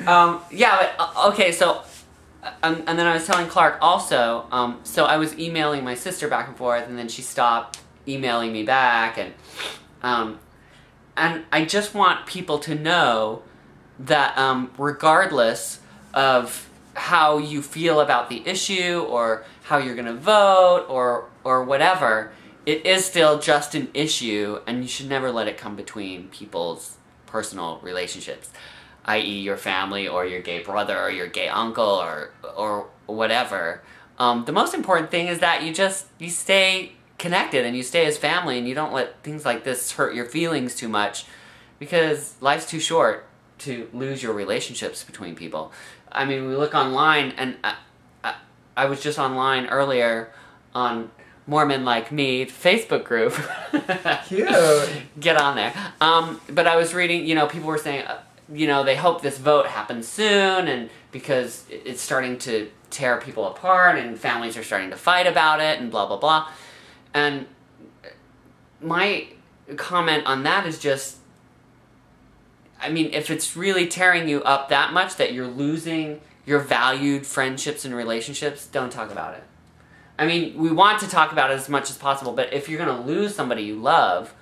Yeah, but okay, so and then I was telling Clark also, so I was emailing my sister back and forth, and then she stopped emailing me back, and I just want people to know that regardless of how you feel about the issue, or how you're gonna vote, or whatever, it is still just an issue, and you should never let it come between people's personal relationships, i.e. your family, or your gay brother, or your gay uncle, or whatever. The most important thing is that you stay connected, and you stay as family, and you don't let things like this hurt your feelings too much, because life's too short to lose your relationships between people. I mean, we look online, and I was just online earlier on Mormon Like Me Facebook group. Cute. Get on there. But I was reading, people were saying, they hope this vote happens soon, and because it's starting to tear people apart, and families are starting to fight about it, and blah, blah, blah. And my comment on that is just, I mean, if it's really tearing you up that much that you're losing your valued friendships and relationships, don't talk about it. I mean, we want to talk about it as much as possible, but if you're going to lose somebody you love,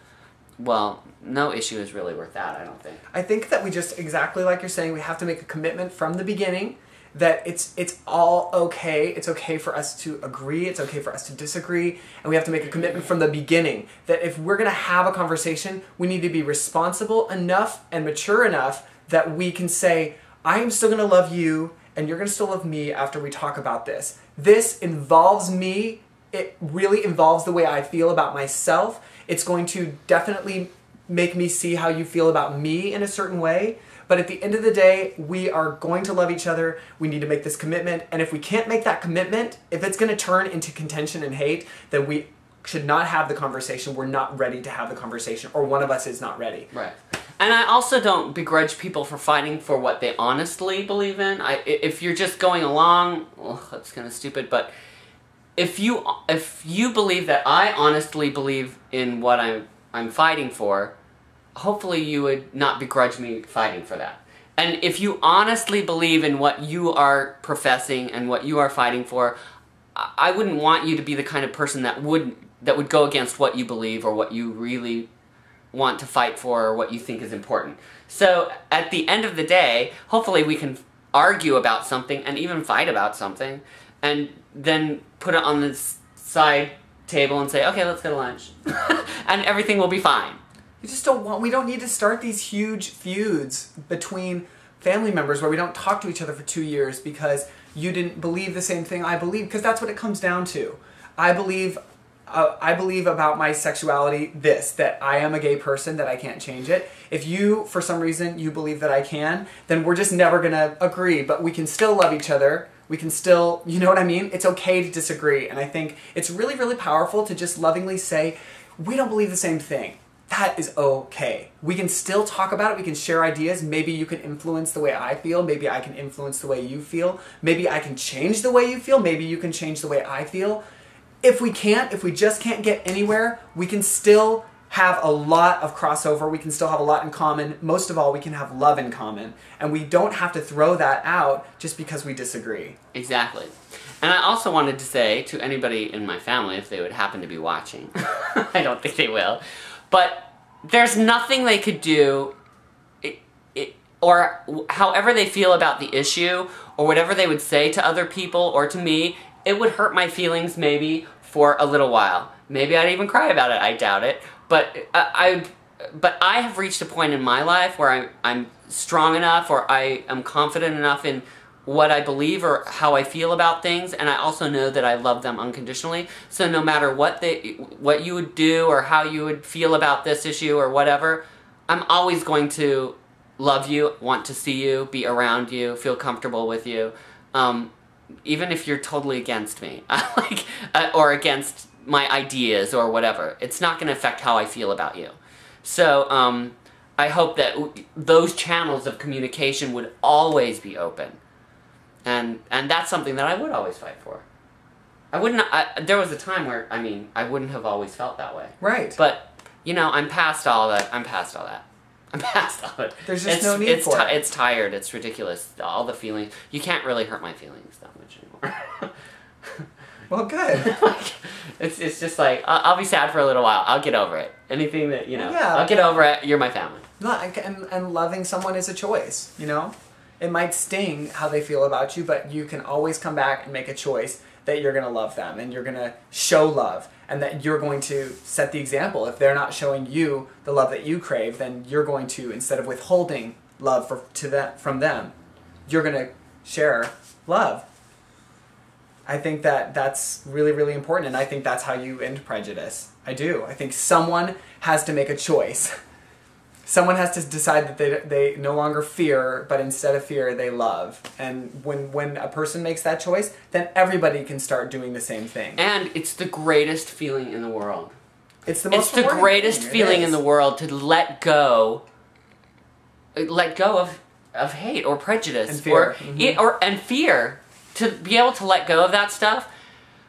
well, no issue is really worth that, I don't think. I think that we just, exactly like you're saying, we have to make a commitment from the beginning that it's all okay. It's okay for us to agree. It's okay for us to disagree. And we have to make a commitment from the beginning that if we're going to have a conversation, we need to be responsible enough and mature enough that we can say, I am still going to love you, and you're going to still love me after we talk about this. This involves me. It really involves the way I feel about myself. It's going to definitely make me see how you feel about me in a certain way. But at the end of the day, we are going to love each other. We need to make this commitment. And if we can't make that commitment, if it's going to turn into contention and hate, then we should not have the conversation. We're not ready to have the conversation, or one of us is not ready. Right. And I also don't begrudge people for fighting for what they honestly believe in. If you're just going along, well, that's kind of stupid, but if you believe that I honestly believe in what I'm fighting for, hopefully you would not begrudge me fighting for that. And if you honestly believe in what you are professing and what you are fighting for, I wouldn't want you to be the kind of person that would go against what you believe, or what you really want to fight for, or what you think is important. So at the end of the day, hopefully we can argue about something, and even fight about something, and then put it on the side table and say, okay, let's go to lunch. And everything will be fine. We don't need to start these huge feuds between family members where we don't talk to each other for 2 years because you didn't believe the same thing I believe, because that's what it comes down to. I believe about my sexuality that I am a gay person, that I can't change it. If you, for some reason, you believe that I can, then we're just never gonna agree, but we can still love each other. We can still, you know what I mean? It's okay to disagree, and I think it's really, really powerful to just lovingly say, we don't believe the same thing. That is okay. We can still talk about it. We can share ideas. Maybe you can influence the way I feel. Maybe I can influence the way you feel. Maybe I can change the way you feel. Maybe you can change the way I feel. If we just can't get anywhere, we can still have a lot of crossover. We can still have a lot in common. Most of all, we can have love in common. And we don't have to throw that out just because we disagree. Exactly. And I also wanted to say to anybody in my family, if they would happen to be watching, I don't think they will, but there's nothing they could do, or however they feel about the issue, or whatever they would say to other people or to me, it would hurt my feelings maybe for a little while. Maybe I'd even cry about it, I doubt it. But I have reached a point in my life where I'm strong enough, or I am confident enough in what I believe or how I feel about things, and I also know that I love them unconditionally. So no matter what you would do or how you would feel about this issue or whatever, I'm always going to love you, want to see you, be around you, feel comfortable with you, even if you're totally against me, or against my ideas or whatever. It's not going to affect how I feel about you. So I hope that those channels of communication would always be open. And that's something that I would always fight for. There was a time where, I wouldn't have always felt that way. Right. But, I'm past all that. I'm past all that. I'm past all it. There's just no need for it. It's tired. It's ridiculous. All the feelings. You can't really hurt my feelings that much anymore. Well, good. It's just like, I'll be sad for a little while. I'll get over it. Anything that, you know, Yeah. I'll get over it. You're my family. And loving someone is a choice, you know? It might sting how they feel about you, but you can always come back and make a choice that you're going to love them and you're going to show love and that you're going to set the example. If they're not showing you the love that you crave, then you're going to, instead of withholding love from them, you're going to share love. I think that that's really, really important, and I think that's how you end prejudice. I do. I think someone has to make a choice. Someone has to decide that they no longer fear, but instead of fear, they love. And when a person makes that choice, then everybody can start doing the same thing. And it's the greatest feeling in the world. It's the most It's the greatest feeling in the world to let go of hate or prejudice and fear. And fear. To be able to let go of that stuff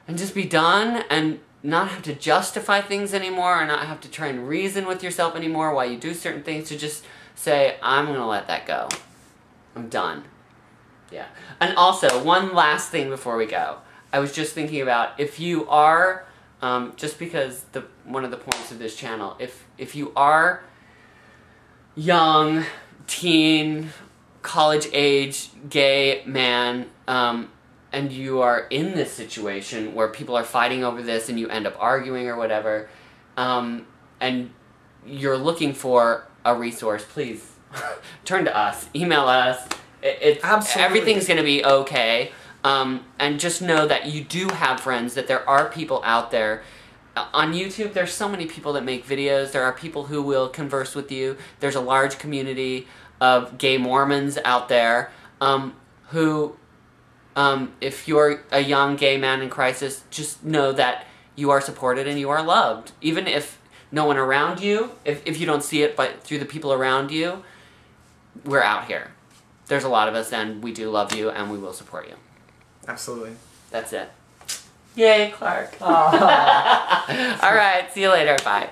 and just be done and not have to justify things anymore or not have to try and reason with yourself anymore while you do certain things, to just say, I'm going to let that go. I'm done. Yeah. And also, one last thing before we go. I was just thinking about, if you are, just because one of the points of this channel, if you are young, teen, college age, gay man, and you are in this situation where people are fighting over this and you end up arguing or whatever, and you're looking for a resource, please turn to us, email us. Absolutely. Everything's going to be okay. And just know that you do have friends, that there are people out there. On YouTube, there's so many people that make videos. There are people who will converse with you. There's a large community of gay Mormons out there who... if you're a young gay man in crisis, just know that you are supported and you are loved. Even if no one around you, if you don't see it but through the people around you, we're out here. There's a lot of us and we do love you and we will support you. Absolutely. That's it. Yay, Clark. All right, see you later. Bye.